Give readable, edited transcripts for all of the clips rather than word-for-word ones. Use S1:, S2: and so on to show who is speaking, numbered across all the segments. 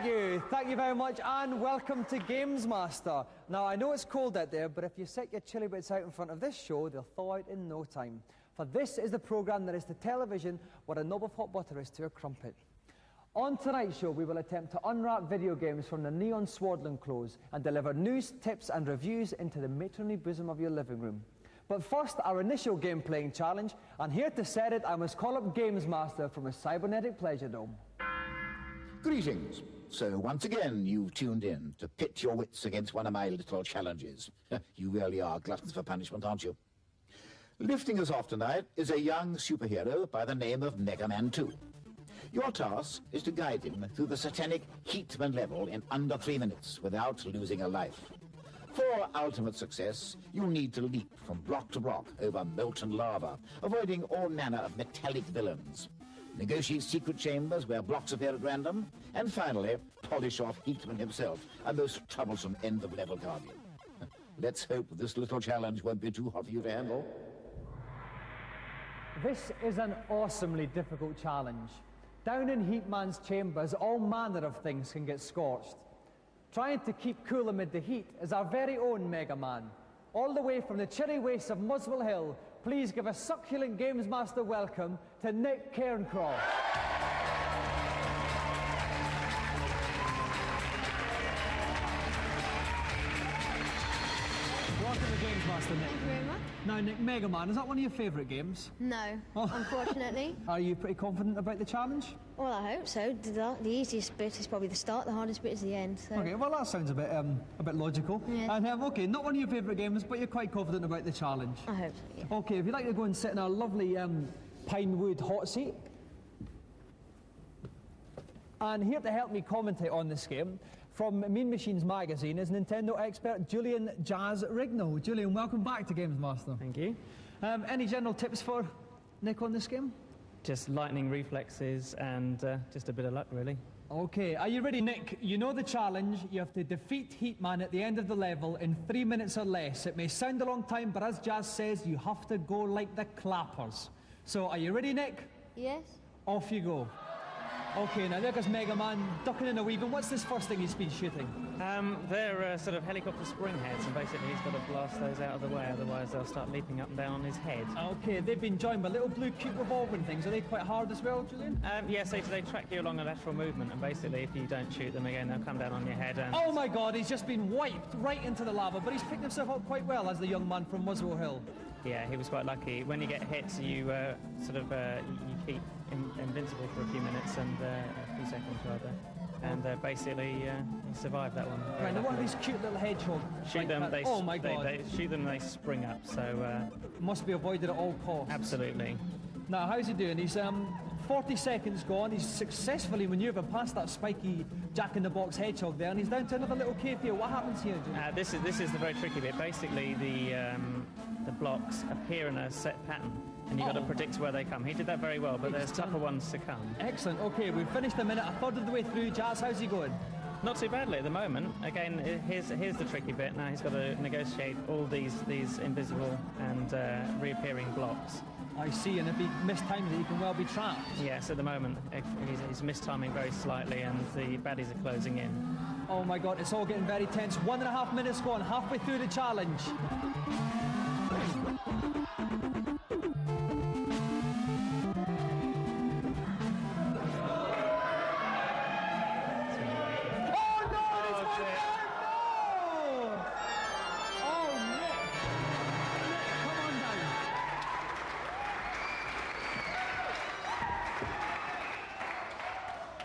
S1: Thank you very much, and welcome to Gamesmaster. Now, I know it's cold out there, but if you set your chilly bits out in front of this show, they'll thaw out in no time. For this is the programme that is to television what a knob of hot butter is to a crumpet. On tonight's show, we will attempt to unwrap video games from the neon swaddling clothes and deliver news, tips and reviews into the matronly bosom of your living room. But first, our initial game-playing challenge, and here to set it, I must call up Gamesmaster from his cybernetic pleasure dome.
S2: Greetings. So once again, you've tuned in to pit your wits against one of my little challenges. You really are gluttons for punishment, aren't you? Lifting us off tonight is a young superhero by the name of Mega Man 2. Your task is to guide him through the satanic Heatman level in under 3 minutes without losing a life. For ultimate success, you need to leap from block to block over molten lava, avoiding all manner of metallic villains. Negotiate secret chambers where blocks appear at random, and finally, polish off Heatman himself, a most troublesome end-of-level guardian. Let's hope this little challenge won't be too hot for you to handle.
S1: This is an awesomely difficult challenge. Down in Heatman's chambers, all manner of things can get scorched. Trying to keep cool amid the heat is our very own Mega Man. All the way from the chilly wastes of Muswell Hill, please give a succulent Gamesmaster welcome to Nick Cairncroft. Welcome to Gamesmaster, Nick.
S3: Thank you very much.
S1: Now, Nick, Mega Man, is that one of your favourite games?
S3: No,
S1: Oh.
S3: unfortunately.
S1: Are you pretty confident about the challenge?
S3: Well, I hope so. The easiest bit is probably the start, the hardest bit is the end. So.
S1: Okay, well that sounds a bit logical.
S3: Yes.
S1: And okay, not one of your favourite games, but you're quite confident about the challenge.
S3: I hope so, yeah.
S1: Okay, if you'd like to go and sit in our lovely pine wood hot seat. And here to help me commentate on this game, from Mean Machines magazine, is Nintendo expert Julian Jazz Rignall. Julian, welcome back to Gamesmaster.
S4: Thank you.
S1: Any general tips for Nick on this game?
S4: Just lightning reflexes and just a bit of luck, really.
S1: Okay, are you ready, Nick? You know the challenge. You have to defeat Heatman at the end of the level in 3 minutes or less. It may sound a long time, but as Jazz says, you have to go like the clappers. So, are you ready, Nick?
S3: Yes?
S1: Off you go. Okay, now there goes Mega Man ducking in a weave. And what's this first thing he's been shooting?
S4: They're sort of helicopter spring heads, and basically he's got to blast those out of the way, otherwise they'll start leaping up and down on his head.
S1: Okay, they've been joined by little blue cube revolving things. Are they quite hard as well, Julian?
S4: Yes, they track you along a lateral movement, and basically if you don't shoot them again, they'll come down on your head and...
S1: Oh my God, he's just been wiped right into the lava, but he's picked himself up quite well as the young man from Muswell Hill.
S4: Yeah, he was quite lucky. When you get hit, you you keep invincible for a few minutes and a few seconds rather, and basically he survived that one.
S1: Right, now what are these cute little hedgehogs?
S4: Shoot them, they,
S1: oh my God.
S4: They shoot them, they spring up. So
S1: must be avoided at all costs.
S4: absolutely.
S1: Now, how's he doing? He's 40 seconds gone. He's successfully manoeuvred past that spiky jack-in-the-box hedgehog there, and he's down to another little cave here. What happens here, Julian?
S4: This is the very tricky bit. Basically, the blocks appear in a set pattern, and you've got to predict where they come. He did that very well, but there's tougher ones to come.
S1: Excellent. Okay, we've finished a minute, a third of the way through. Jazz, how's he going?
S4: Not too badly at the moment. Again, here's the tricky bit. Now he's got to negotiate all these invisible and reappearing blocks.
S1: I see, and if he mistimes it, he can well be trapped.
S4: Yes, at the moment he's mistiming very slightly, and the baddies are closing in.
S1: Oh my God, it's all getting very tense. 1.5 minutes gone, halfway through the challenge.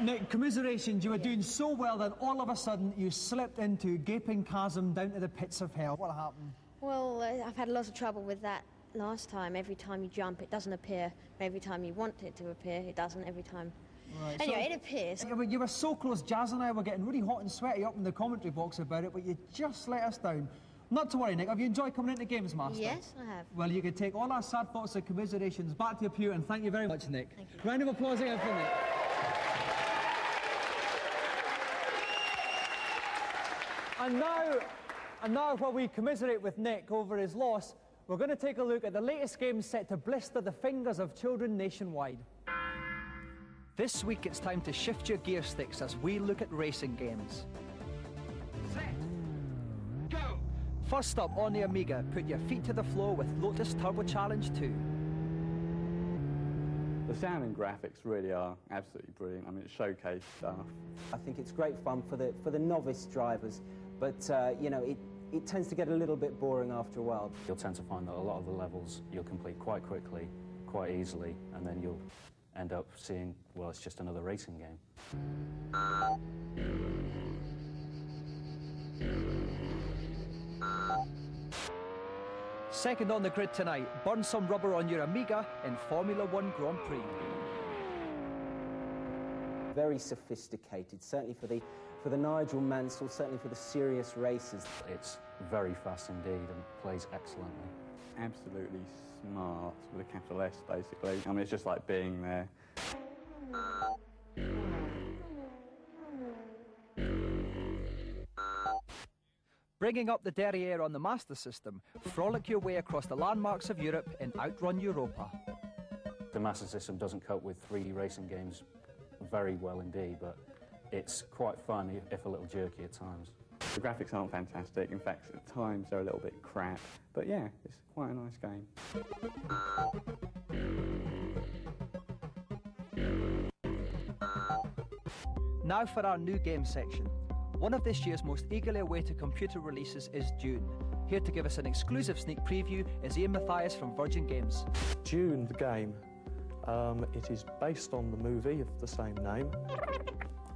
S1: Nick, commiserations, you were doing so well that all of a sudden you slipped into a gaping chasm down to the pits of hell. What happened?
S3: Well, I've had a lot of trouble with that last time. Every time you jump, it doesn't appear. Every time you want it to appear, it doesn't. Every time.
S1: Right,
S3: anyway,
S1: so,
S3: it appears.
S1: You were so close. Jazz and I were getting really hot and sweaty up in the commentary box about it, but you just let us down. Not to worry, Nick. Have you enjoyed coming into Gamesmaster?
S3: Yes, I have.
S1: Well, you can take all our sad thoughts and commiserations back to your pew, and thank you very much, Nick.
S3: Thank you.
S1: Round of applause again for Nick. And now, while we commiserate with Nick over his loss, we're going to take a look at the latest game set to blister the fingers of children nationwide. This week it's time to shift your gear sticks as we look at racing games.
S5: Set, go!
S1: First up on the Amiga, put your feet to the floor with Lotus Turbo Challenge 2.
S6: The sound and graphics really are absolutely brilliant. I mean, it's showcase stuff.
S7: I think it's great fun for the novice drivers, but you know, it tends to get a little bit boring after a while.
S8: You'll tend to find that a lot of the levels you'll complete quite quickly, quite easily, and then you'll end up seeing, well, it's just another racing game.
S1: Second on the grid tonight, burn some rubber on your Amiga in Formula 1 Grand Prix.
S7: Very sophisticated, certainly for the Nigel Mansell, certainly for the serious racers.
S8: It's very fast indeed and plays excellently.
S6: Absolutely smart with a capital S, basically. I mean, it's just like being there.
S1: Bringing up the derriere on the Master System, frolic your way across the landmarks of Europe in Outrun Europa.
S8: The Master System doesn't cope with 3D racing games very well indeed, but it's quite fun if a little jerky at times.
S6: The graphics aren't fantastic. In fact, at times they're a little bit crap. But yeah, it's quite a nice game.
S1: Now for our new game section. One of this year's most eagerly awaited computer releases is Dune. Here to give us an exclusive sneak preview is Ian Mathias from Virgin Games.
S9: Dune, the game, it is based on the movie of the same name.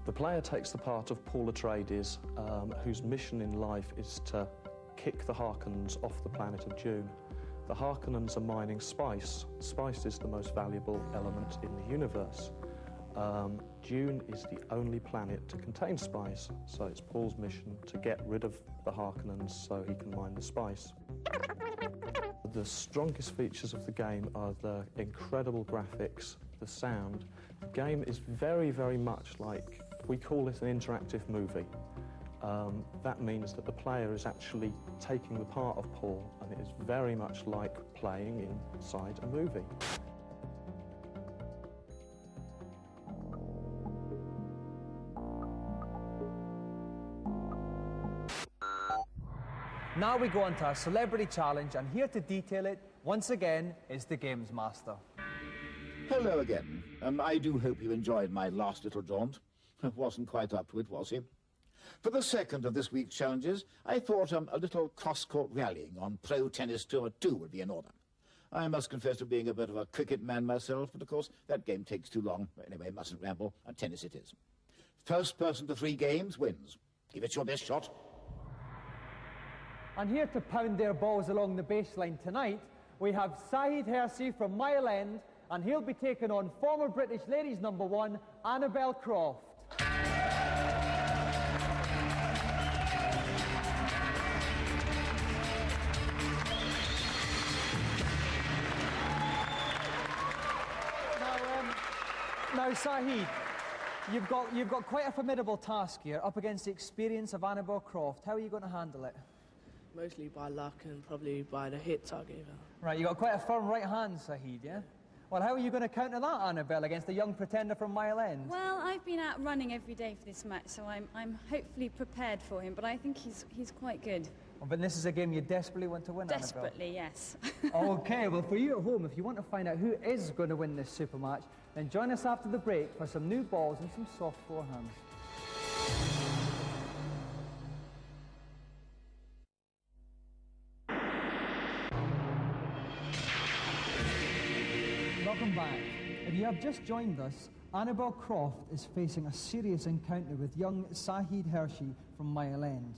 S9: The player takes the part of Paul Atreides, whose mission in life is to kick the Harkonnens off the planet of Dune. The Harkonnens are mining spice. Spice is the most valuable element in the universe. Dune is the only planet to contain spice, so it's Paul's mission to get rid of the Harkonnens so he can mine the spice. The strongest features of the game are the incredible graphics, the sound. The game is very, very much like, we call it an interactive movie. That means that the player is actually taking the part of Paul, and it is very much like playing inside a movie.
S1: Now we go on to our celebrity challenge, and here to detail it, once again, is the Gamesmaster.
S2: Hello again. I do hope you enjoyed my last little jaunt. Wasn't quite up to it, was he? For the second of this week's challenges, I thought a little cross-court rallying on Pro Tennis Tour 2 would be in order. I must confess to being a bit of a cricket man myself, but of course that game takes too long. Anyway, mustn't ramble, and tennis it is. First person to 3 games wins. Give it your best shot.
S1: And here to pound their balls along the baseline tonight, we have Saeed Hersey from Mile End, and he'll be taking on former British ladies #1, Annabel Croft. Now, Saeed, you've got quite a formidable task here, up against the experience of Annabel Croft. How are you going to handle it?
S10: Mostly by luck and probably by the hits I gave her.
S1: Right, you've got quite a firm right hand, Saeed, yeah? Well, how are you going to counter that, Annabel, against a young pretender from Mile End?
S11: Well, I've been out running every day for this match, so I'm hopefully prepared for him, but I think he's quite good.
S1: Oh, but this is a game you desperately want to win,
S11: Desperately,
S1: Annabel.
S11: yes.
S1: OK, well, for you at home, if you want to find out who is going to win this super match, then join us after the break for some new balls and some soft forehands. Welcome back. If you have just joined us, Annabel Croft is facing a serious encounter with young Saeed Hersey from Mile End.